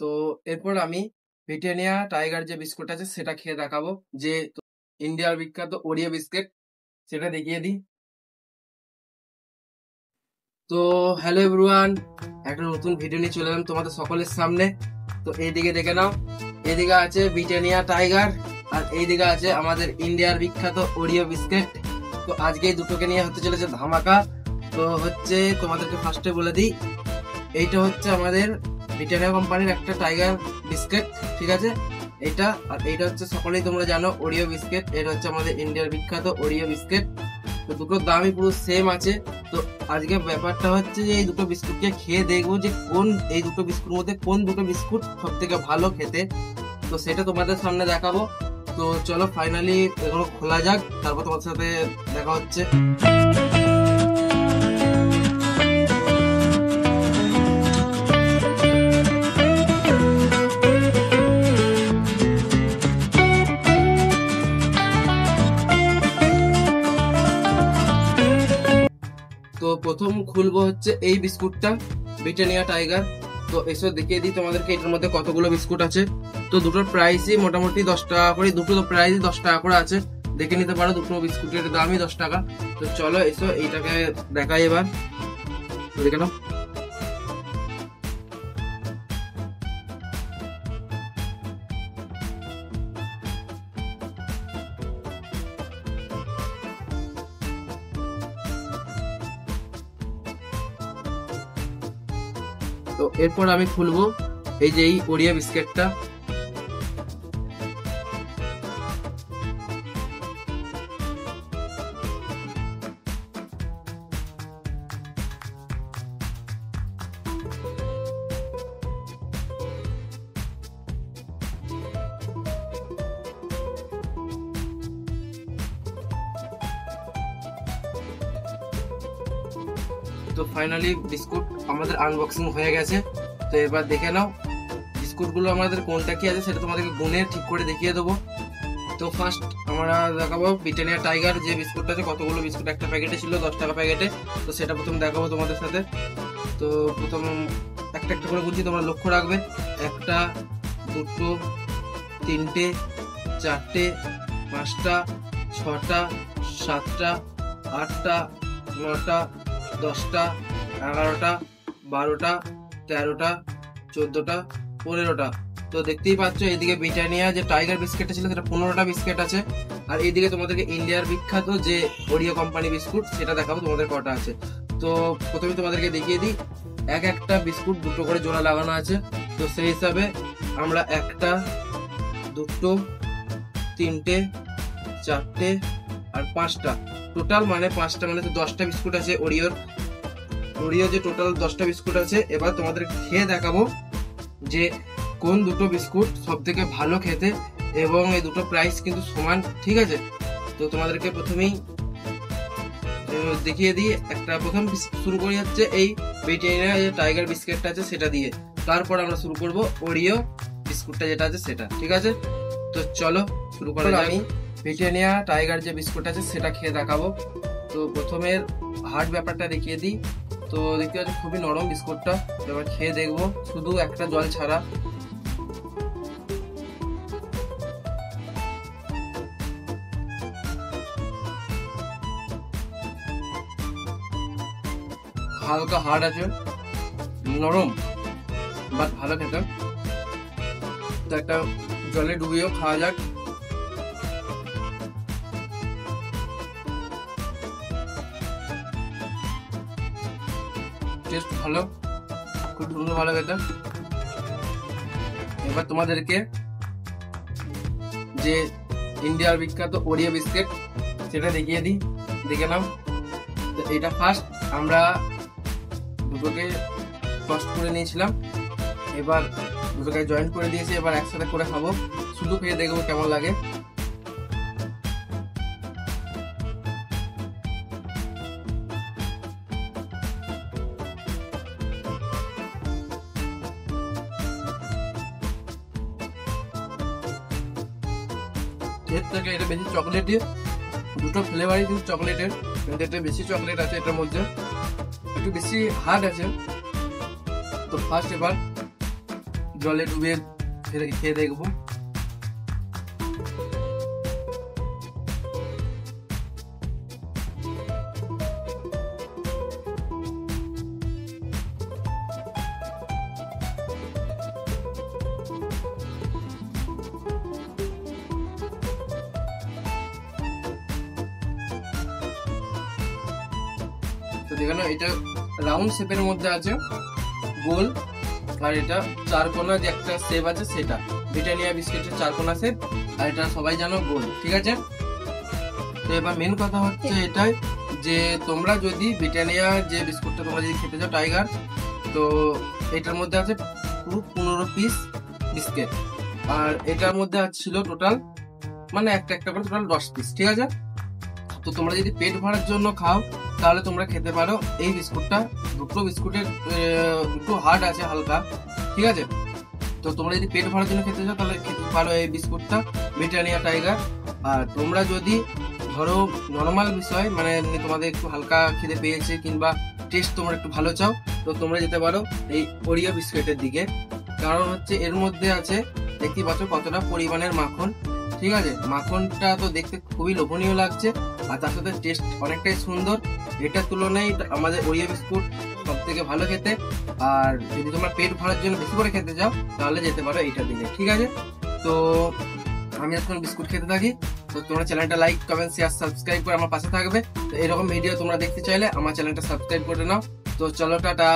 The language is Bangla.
তো এরপর আমি ব্রিটানিয়া টাইগার যে বিস্কুট আছে সেটা খেয়ে দেখাবো, যে ইন্ডিয়ার বিখ্যাত ওরিও বিস্কিট, সেটা দেখিয়ে দিই। তো হ্যালো এভরিওয়ান, একটা নতুন ভিডিও নিয়ে চলে এলাম তোমাদের সকলের সামনে। তো এইদিকে দেখে নাও, এদিকে আছে ব্রিটানিয়া টাইগার আর এইদিকে আছে আমাদের ইন্ডিয়ার বিখ্যাত ওরিও বিস্কিট। তো আজকে এই দুটোকে নিয়ে হতে চলেছে ধামাকা। তো হচ্ছে তোমাদেরকে ফার্স্টে বলে দিই, এইটা হচ্ছে আমাদের ব্রিটানিয়া কোম্পানির একটা টাইগার বিস্কিট, ঠিক আছে। এইটা আর এইটা হচ্ছে সকলেই তোমরা জানো ওরিও বিস্কিট, এটা হচ্ছে আমাদের ইন্ডিয়ার বিখ্যাত ওরিও বিস্কিট। তো দুটোর দামই পুরো সেম আছে। তো আজকে ব্যাপারটা হচ্ছে যে এই দুটো বিস্কুটকে খেয়ে দেখবো যে এই দুটো বিস্কুট মধ্যে কোন দুটো বিস্কুট সব থেকে ভালো খেতে। তো সেটা তোমাদের সামনে দেখাবো। তো চলো ফাইনালি এগুলো খোলা যাক, তারপর তোমাদের সাথে দেখা হচ্ছে। তো প্রথম খুলবো হচ্ছে এই বিস্কুটটা, ব্রিটানিয়া টাইগার। তো এসব দেখিয়ে দিই তোমাদেরকে এটার মধ্যে কতগুলো বিস্কুট আছে। তো দুটোর প্রাইসই মোটামুটি 10 টাকা করে, দুটো প্রাইসই 10 টাকা করে আছে, দেখে নিতে পারো। দুটো বিস্কুটের দামই 10 টাকা। তো চলো এসো এইটাকে দেখাই এবার, দেখে নাও। তো এরপর আমি খুলবো এই যে এই ওরিও বিস্কিটটা। তো ফাইনালি বিস্কুট আমাদের আনবক্সিং হয়ে গেছে। তো এবার দেখে নাও বিস্কুটগুলো আমাদের কোনটা কি আছে সেটা তোমাদেরকে গুনে ঠিক করে দেখিয়ে দেবো। তো ফার্স্ট আমরা দেখাবো ব্রিটানিয়া টাইগার যে বিস্কুটটা আছে, কতগুলো বিস্কুট একটা প্যাকেটে ছিল 10 টাকা প্যাকেটে। তো সেটা প্রথম দেখাবো তোমাদের সাথে। তো প্রথম একটা একটা করে বলছি, তোমরা লক্ষ্য রাখবে। একটা, দুটো, তিনটে, চারটে, পাঁচটা, ছটা, সাতটা, আটটা, নটা, 10টা, 11টা, 12টা, 13টা, 14টা, 15টা। তো দেখতেই পাচ্ছ এইদিকে ব্রিটানিয়া যে টাইগার বিস্কিটটা ছিল সেটা 15টা বিস্কিট আছে। আর এইদিকে তোমাদেরকে ইন্ডিয়ার বিখ্যাত যে ওরিও কোম্পানি বিস্কুট সেটা দেখাবো তোমাদের কটা আছে। তো প্রথমে তোমাদেরকে দেখিয়ে দিই, একটা বিস্কুট দুটো করে জোড়া লাগানো আছে। তো সেই হিসাবে আমরা একটা, দুটো, তিনটে, চারটে আর পাঁচটা, টোটাল মানে 5টা, মানে 10টা বিস্কুট আছে ওরিও যে টোটাল 10টা বিস্কুট আছে। এবার তোমাদের খেয়ে দেখাবো যে কোন দুটো বিস্কুট সব থেকে ভালো খেতে, এবং এই দুটো প্রাইস কিন্তু সমান, ঠিক আছে। তো তোমাদেরকে প্রথমেই দেখিয়ে দিই, একটা প্রথম শুরু করি হচ্ছে এই ব্রিটানিয়া যে টাইগার বিস্কিটটা আছে সেটা দিয়ে, তারপর আমরা শুরু করব ওরিও বিস্কুটটা যেটা আছে সেটা, ঠিক আছে। তো চলো শুরু করা যাক। আমি ব্রিটানিয়া টাইগার যে বিস্কুট আছে সেটা খেয়ে দেখাবো। তো প্রথমের হার্ড ব্যাপারটা দেখিয়ে দিই। তো দেখতে পাচ্ছি খুবই নরম বিস্কুটটা। এবার খেয়ে দেখবো শুধু একটা জল ছাড়া। হালকা হার্ড আছে, নরম বাট ভালো খেতে। তো একটা জলে ডুবিয়েও খাওয়া যাক। টেস্ট ভালো, খুব সুন্দর, ভালো খেতে। এবার তোমাদেরকে যে ইন্ডিয়ার বিখ্যাত ওরিও বিস্কিট সেটা দেখিয়ে দিই, দেখে নাও। তো এটা ফার্স্ট আমরা দুটোকে টস্ট করে নিয়েছিলাম, এবার দুটোকে জয়েন্ট করে দিয়েছি। এবার একসাথে করে খাবো, শুধু খেয়ে দেখবো কেমন লাগে। এর থেকে এটা বেশি চকলেটি, দুটো ফ্লেভারই কিন্তু চকলেটের, কিন্তু এটা বেশি চকলেট আছে এটার মধ্যে, একটু বেশি হার্ড আছে। তো ফার্স্ট এবার জলে ডুবিয়ে খেয়ে দেখবো। তো দেখো এটা রাউন্ড শেপের মধ্যে আছে, গোল, আর এটা চারকোনা যে একটা শেপ আছে সেটা ব্রিটানিয়া বিস্কিটের চারকোনা শেপ, আর এটা সবাই জানো গোল, ঠিক আছে। তো এবার মেন কথা হচ্ছে এটাই যে তোমরা যদি ব্রিটানিয়া যে বিস্কুটটা তোমরা যদি খেতে চাও টাইগার, তো এটার মধ্যে আছে পুরো 15 পিস বিস্কিট, আর এটার মধ্যে ছিল টোটাল মানে একটা করে টোটাল 10 পিস, ঠিক আছে। তো তোমরা যদি পেট ভরার জন্য খাও তাহলে তোমরা খেতে পারো এই বিস্কুটটা। দুটো বিস্কুটের একটু হার্ড আছে হালকা, ঠিক আছে। তো তোমরা যদি পেট ভরার জন্য খেতে চাও তাহলে খেতে পারো এই বিস্কুটটা ব্রিটানিয়া টাইগার। আর তোমরা যদি ধরো নর্মাল বিষয় মানে তোমাদের একটু হালকা খেতে পেয়েছে কিংবা টেস্ট তোমরা একটু ভালো চাও, তো তোমরা যেতে পারো এই ওরিও বিস্কুটের দিকে। কারণ হচ্ছে এর মধ্যে আছে দেখতে পাচ্ছ কতটা পরিমাণের মাখন, ঠিক আছে। মাখনটা তো দেখতে খুবই লোভনীয় লাগছে, আর তার সাথে টেস্ট অনেকটাই সুন্দর। এটার তুলনায় আমাদের ওরিও বিস্কুট সব থেকে ভালো খেতে। আর যদি তোমরা পেট ভরার জন্য বেশি করে খেতে চাও তাহলে যেতে পারো এইটার দিকে, ঠিক আছে। তো আমি এখন বিস্কুট খেতে থাকি। তো তোমরা চ্যানেলটা লাইক, কমেন্ট, শেয়ার, সাবস্ক্রাইব করে আমার পাশে থাকবে। তো এরকম ভিডিও তোমরা দেখতে চাইলে আমার চ্যানেলটা সাবস্ক্রাইব করে নাও। তো চলো, টাটা।